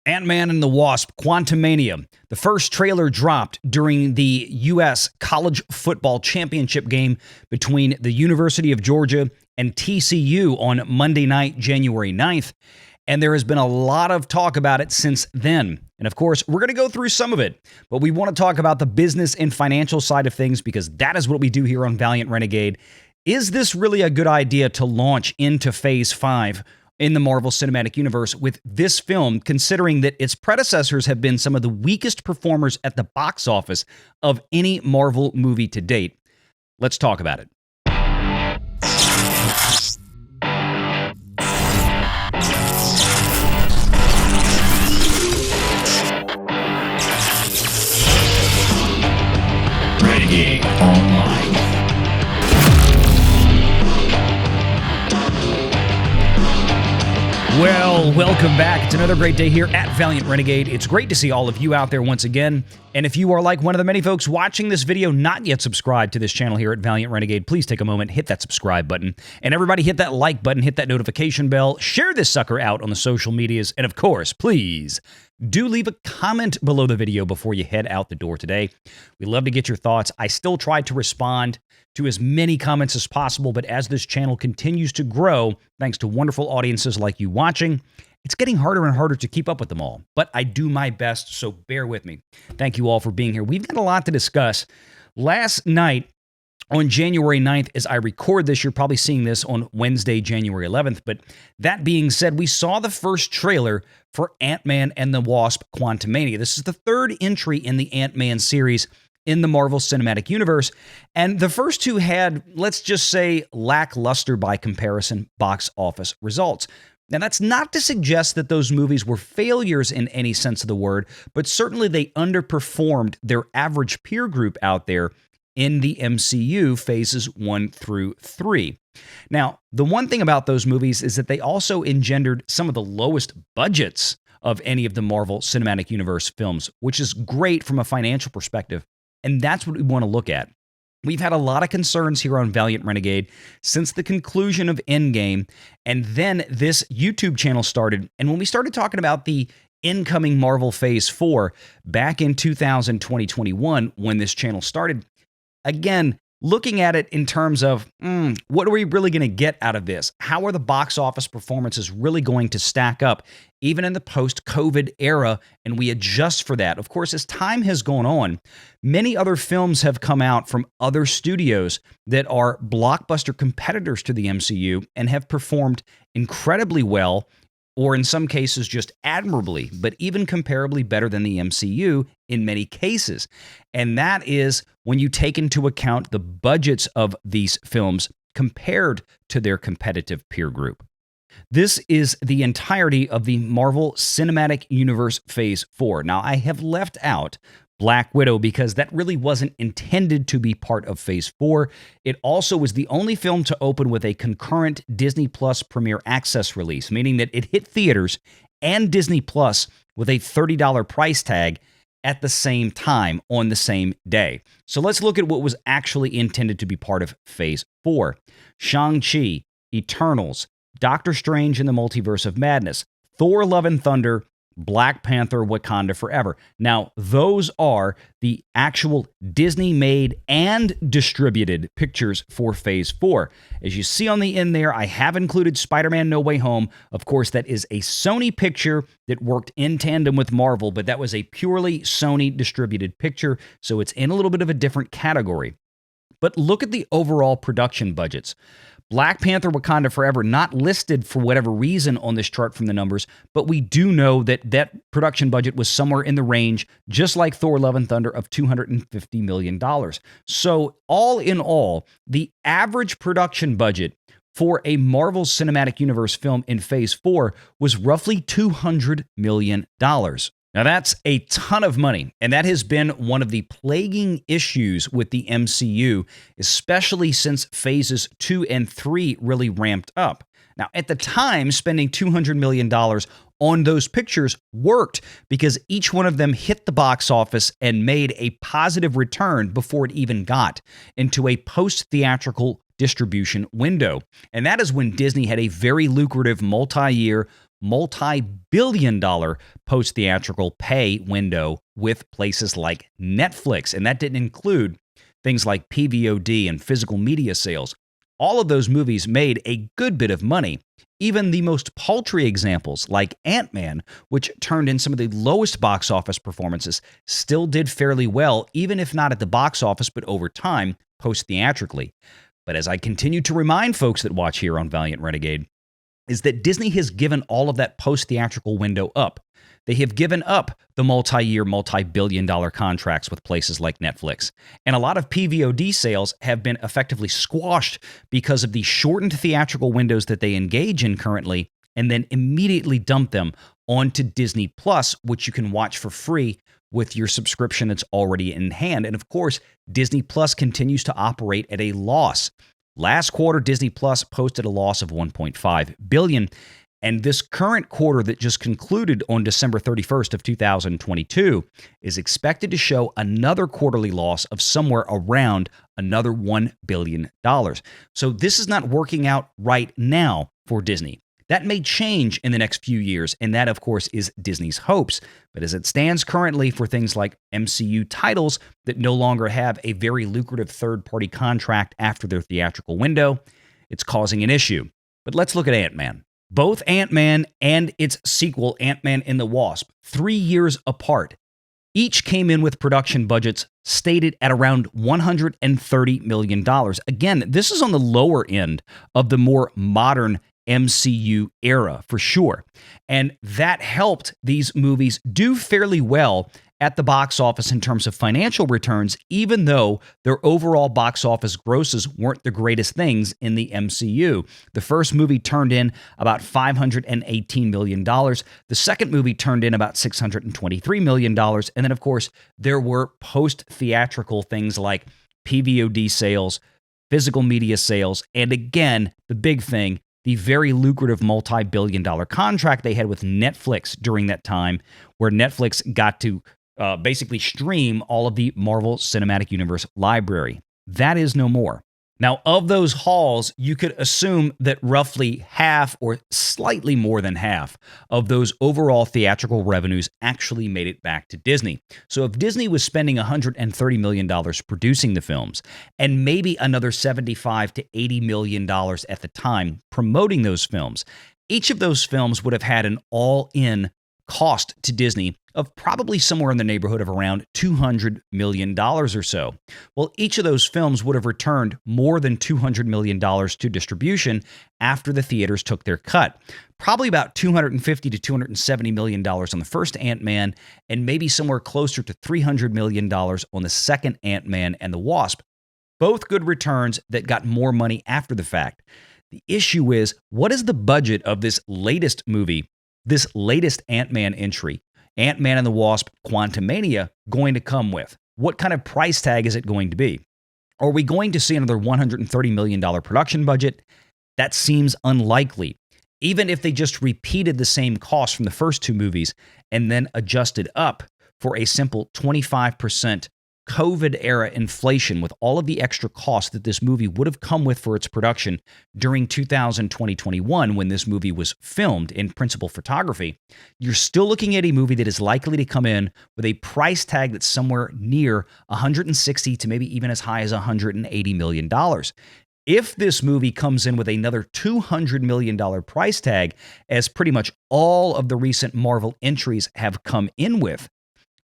AntMan and the Wasp Quantumania. The first trailer dropped during the U.S. College Football Championship game between the University of Georgia and TCU on Monday night, January 9th. And there has been a lot of talk about it since then. And of course, we're going to go through some of it, but we want to talk about the business and financial side of things because that is what we do here on Valiant Renegade. Is this really a good idea to launch into Phase 5 in the Marvel Cinematic Universe with this film, considering that its predecessors have been some of the weakest performers at the box office of any Marvel movie to date? Let's talk about it. Renegade Online. Well, welcome back. It's another great day here at Valiant Renegade. It's great to see all of you out there once again. And if you are like one of the many folks watching this video not yet subscribed to this channel here at Valiant Renegade, please take a moment, hit that subscribe button. And everybody hit that like button, hit that notification bell, share this sucker out on the social medias. And of course, please do leave a comment below the video before you head out the door today. We love to get your thoughts. I still try to respond to as many comments as possible, but as this channel continues to grow, thanks to wonderful audiences like you watching, it's getting harder and harder to keep up with them all. But I do my best, so bear with me. Thank you all for being here. We've got a lot to discuss. Last night, on January 9th, as I record this, you're probably seeing this on Wednesday, January 11th. But that being said, we saw the first trailer for Ant-Man and the Wasp Quantumania. This is the third entry in the Ant-Man series in the Marvel Cinematic Universe. And the first two had, let's just say, lackluster by comparison box office results. Now, that's not to suggest that those movies were failures in any sense of the word, but certainly they underperformed their average peer group out there in the MCU phases 1 through 3. Now, the one thing about those movies is that they also engendered some of the lowest budgets of any of the Marvel Cinematic Universe films, which is great from a financial perspective. And that's what we want to look at. We've had a lot of concerns here on Valiant Renegade since the conclusion of Endgame, and then this YouTube channel started. And when we started talking about the incoming Marvel Phase 4 back in 2021, when this channel started, again, looking at it in terms of, what are we really going to get out of this? How are the box office performances really going to stack up, even in the post-COVID era, and we adjust for that? Of course, as time has gone on, many other films have come out from other studios that are blockbuster competitors to the MCU and have performed incredibly well, or in some cases just admirably, but even comparably better than the MCU in many cases. And that is when you take into account the budgets of these films compared to their competitive peer group. This is the entirety of the Marvel Cinematic Universe Phase 4. Now, I have left out Black Widow because that really wasn't intended to be part of Phase 4. It also was the only film to open with a concurrent Disney Plus Premier Access release, meaning that it hit theaters and Disney Plus with a $30 price tag at the same time on the same day. So let's look at what was actually intended to be part of Phase 4. Shang Chi, Eternals, Doctor Strange in the Multiverse of Madness, Thor Love and Thunder, Black Panther, Wakanda Forever. Now, those are the actual Disney-made and distributed pictures for Phase 4. As you see on the end there, I have included Spider-Man No Way Home. Of course, that is a Sony picture that worked in tandem with Marvel, but that was a purely Sony-distributed picture, so it's in a little bit of a different category. But look at the overall production budgets. Black Panther Wakanda Forever not listed for whatever reason on this chart from the numbers, but we do know that that production budget was somewhere in the range, just like Thor Love and Thunder, of $250 million. So all in all, the average production budget for a Marvel Cinematic Universe film in Phase 4 was roughly $200 million. Now, that's a ton of money, and that has been one of the plaguing issues with the MCU, especially since Phases 2 and 3 really ramped up. Now, at the time, spending $200 million on those pictures worked because each one of them hit the box office and made a positive return before it even got into a post-theatrical distribution window. And that is when Disney had a very lucrative multi-year, multi-billion-dollar post-theatrical pay window with places like Netflix. And that didn't include things like PVOD and physical media sales. All of those movies made a good bit of money. Even the most paltry examples, like AntMan, which turned in some of the lowest box office performances, still did fairly well, even if not at the box office, but over time, post-theatrically. But as I continue to remind folks that watch here on Valiant Renegade, is that Disney has given all of that post-theatrical window up. They have given up the multi-year, multi-billion-dollar contracts with places like Netflix. And a lot of PVOD sales have been effectively squashed because of the shortened theatrical windows that they engage in currently, and then immediately dump them onto Disney Plus, which you can watch for free with your subscription that's already in hand. And of course, Disney Plus continues to operate at a loss. Last quarter, Disney Plus posted a loss of $1.5 billion. And this current quarter that just concluded on December 31st of 2022 is expected to show another quarterly loss of somewhere around another $1 billion. So this is not working out right now for Disney. That may change in the next few years, and that, of course, is Disney's hopes. But as it stands currently for things like MCU titles that no longer have a very lucrative third-party contract after their theatrical window, it's causing an issue. But let's look at AntMan. Both AntMan and its sequel, Ant-Man and the Wasp, 3 years apart, each came in with production budgets stated at around $130 million. Again, this is on the lower end of the more modern MCU era, for sure. And that helped these movies do fairly well at the box office in terms of financial returns, even though their overall box office grosses weren't the greatest things in the MCU. The first movie turned in about $518 million. The second movie turned in about $623 million. And then, of course, there were post-theatrical things like PVOD sales, physical media sales, and again, the big thing, the very lucrative multi-billion-dollar contract they had with Netflix during that time, where Netflix got to basically stream all of the Marvel Cinematic Universe library. That is no more. Now, of those hauls, you could assume that roughly half or slightly more than half of those overall theatrical revenues actually made it back to Disney. So if Disney was spending $130 million producing the films and maybe another $75 to $80 million at the time promoting those films, each of those films would have had an all-in cost to Disney of probably somewhere in the neighborhood of around $200 million or so. Well, each of those films would have returned more than $200 million to distribution after the theaters took their cut. Probably about $250 to $270 million on the first Ant-Man, and maybe somewhere closer to $300 million on the second Ant-Man and the Wasp. Both good returns that got more money after the fact. The issue is, what is the budget of this latest movie, this latest Ant-Man entry, Ant-Man and the Wasp Quantumania, going to come with? What kind of price tag is it going to be? Are we going to see another $130 million production budget? That seems unlikely. Even if they just repeated the same cost from the first two movies and then adjusted up for a simple 25% COVID-era inflation with all of the extra costs that this movie would have come with for its production during 2020-21 when this movie was filmed in principal photography, you're still looking at a movie that is likely to come in with a price tag that's somewhere near $160 to maybe even as high as $180 million. If this movie comes in with another $200 million price tag, as pretty much all of the recent Marvel entries have come in with,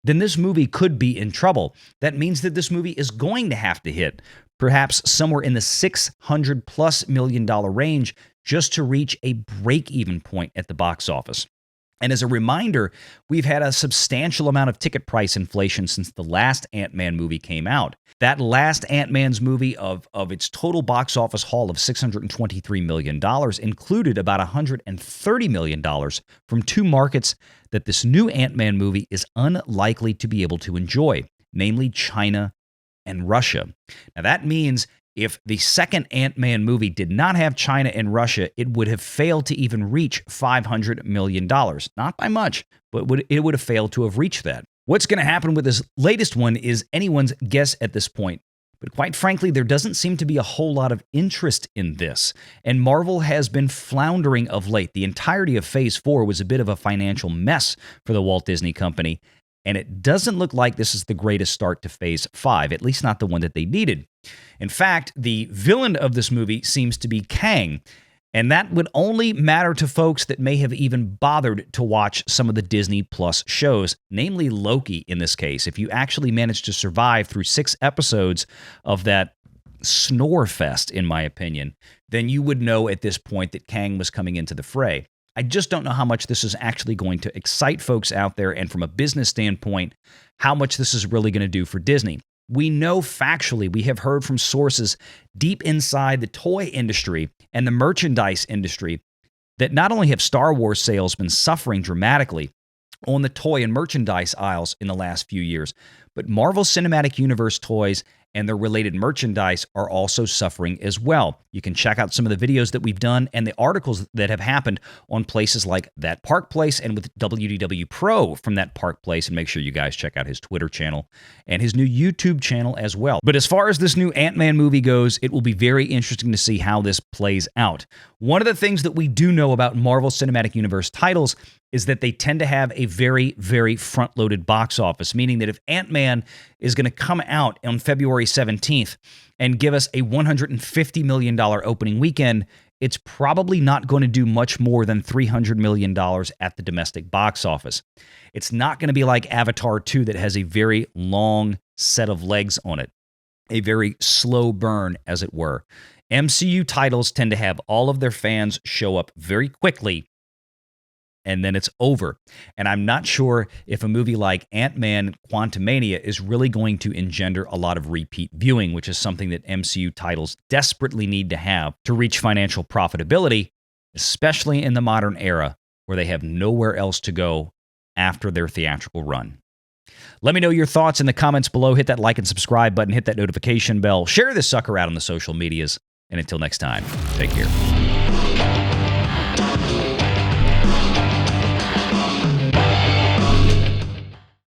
then this movie could be in trouble. That means that this movie is going to have to hit perhaps somewhere in the $600+ million range just to reach a break-even point at the box office. And as a reminder, we've had a substantial amount of ticket price inflation since the last Ant-Man movie came out. That last Ant-Man's movie of its total box office haul of $623 million included about $130 million from two markets that this new Ant-Man movie is unlikely to be able to enjoy, namely China and Russia. Now that means if the second Ant-Man movie did not have China and Russia, it would have failed to even reach $500 million. Not by much, but it would have failed to have reached that. What's going to happen with this latest one is anyone's guess at this point. But quite frankly, there doesn't seem to be a whole lot of interest in this. And Marvel has been floundering of late. The entirety of Phase 4 was a bit of a financial mess for the Walt Disney Company. And it doesn't look like this is the greatest start to Phase 5, at least not the one that they needed. In fact, the villain of this movie seems to be Kang. And that would only matter to folks that may have even bothered to watch some of the Disney Plus shows, namely Loki in this case. If you actually managed to survive through 6 episodes of that snore fest, in my opinion, then you would know at this point that Kang was coming into the fray. I just don't know how much this is actually going to excite folks out there, and from a business standpoint, how much this is really going to do for Disney. We know factually, we have heard from sources deep inside the toy industry and the merchandise industry that not only have Star Wars sales been suffering dramatically on the toy and merchandise aisles in the last few years, but Marvel Cinematic Universe toys and their related merchandise are also suffering as well. You can check out some of the videos that we've done and the articles that have happened on places like That Park Place and with WDW Pro from That Park Place, and make sure you guys check out his Twitter channel and his new YouTube channel as well. But as far as this new Ant-Man movie goes, it will be very interesting to see how this plays out. One of the things that we do know about Marvel Cinematic Universe titles is that they tend to have a very, very front-loaded box office, meaning that if Ant-Man is going to come out on February 17th and give us a $150 million opening weekend, it's probably not going to do much more than $300 million at the domestic box office. It's not going to be like Avatar 2 that has a very long set of legs on it, a very slow burn, as it were. MCU titles tend to have all of their fans show up very quickly, and then it's over. And I'm not sure if a movie like Ant-Man Quantumania is really going to engender a lot of repeat viewing, which is something that MCU titles desperately need to have to reach financial profitability, especially in the modern era where they have nowhere else to go after their theatrical run. Let me know your thoughts in the comments below. Hit that like and subscribe button. Hit that notification bell. Share this sucker out on the social medias. And until next time, take care.